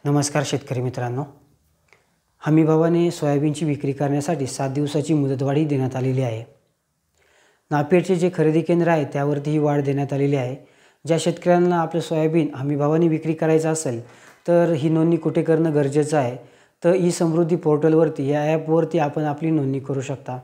नमस्कार शेतकरी मित्रांनो, हमीभावाने सोयाबीनची विक्री करण्यासाठी 7 दिवसाची मुदतवाढ देण्यात आलेली आहे। नाफेडचे जे खरेदी केंद्र आहे त्यावरती ही वाढ देण्यात आलेली आहे। ज्या शेतकऱ्यांना आपले सोयाबीन हमीभावाने विक्री करायचं असेल तर ही नोंदणी कुठे करणं गरजेचं आहे, तर ई समृद्धी पोर्टलवरती या ॲपवरती आपण आपली नोंदणी करू शकता।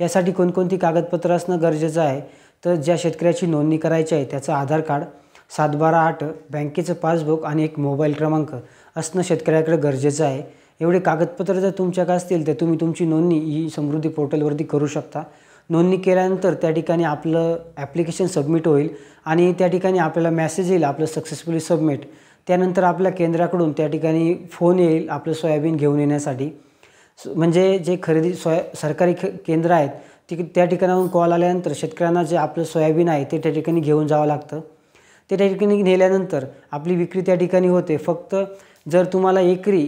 यासाठी कोणकोणती कागदपत्र असणं गरजेचं आहे, तर ज्या शेतकऱ्याची नोंदणी करायची आहे त्याचं आधार कार्ड, 7/12/8 बँकेचं पासबुक आणि एक मोबाईल क्रमांक असणं शेतकऱ्याकडे गरजेचं आहे। एवढे कागदपत्र जर तुमच्याकडे असतील तर तुम्ही तुमची नोंदणी ई समृद्धी पोर्टलवरती करू शकता। नोंदणी केल्यानंतर त्या ठिकाणी आपलं ॲप्लिकेशन सबमिट होईल आणि त्या ठिकाणी आपल्याला मेसेज येईल आपलं सक्सेसफुली सबमिट। त्यानंतर आपल्या केंद्राकडून त्या ठिकाणी फोन येईल आपलं सोयाबीन घेऊन येण्यासाठी। म्हणजे जे खरेदी सरकारी केंद्र आहेत त्या ठिकाणाहून कॉल आल्यानंतर शेतकऱ्यांना जे आपलं सोयाबीन आहे ते त्या ठिकाणी घेऊन जावं लागतं। ते त्या ठिकाणी नेल्यानंतर आपली विक्री त्या ठिकाणी होते। फक्त जर तुम्हाला एकरी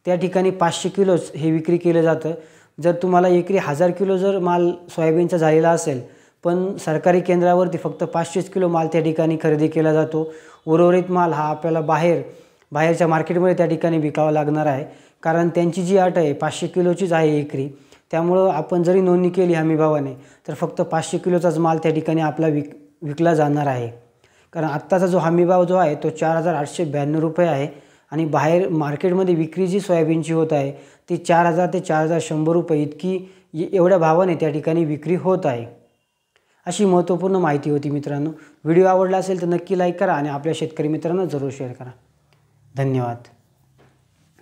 त्या ठिकाणी 500 किलोच हे विक्री केलं जातं। जर तुम्हाला एकरी 1000 किलो जर माल सोयाबीनचा झालेला असेल, पण सरकारी केंद्रावरती फक्त 500 किलो माल त्या ठिकाणी खरेदी केला जातो। उर्वरित माल हा आपल्याला बाहेरच्या मार्केटमध्ये त्या ठिकाणी विकावा लागणार आहे, कारण त्यांची जी अट आहे 500 किलोचीच आहे एकरी। त्यामुळं आपण जरी नोंदणी केली हमीभावाने तर फक्त 500 किलोचाच माल त्या ठिकाणी आपला विकला जाणार आहे। कारण आत्ताचा जो हमीभाव जो आहे तो 4892 रुपये आहे आणि बाहेर मार्केटमध्ये विक्री जी सोयाबीनची होत आहे ती 4000 ते 4100 रुपये इतकी एवढ्या भावाने त्या ठिकाणी विक्री होत आहे। अशी महत्त्वपूर्ण माहिती होती मित्रांनो। व्हिडिओ आवडला असेल तर नक्की लाईक करा आणि आपल्या शेतकरी मित्रांना जरूर शेअर करा। धन्यवाद।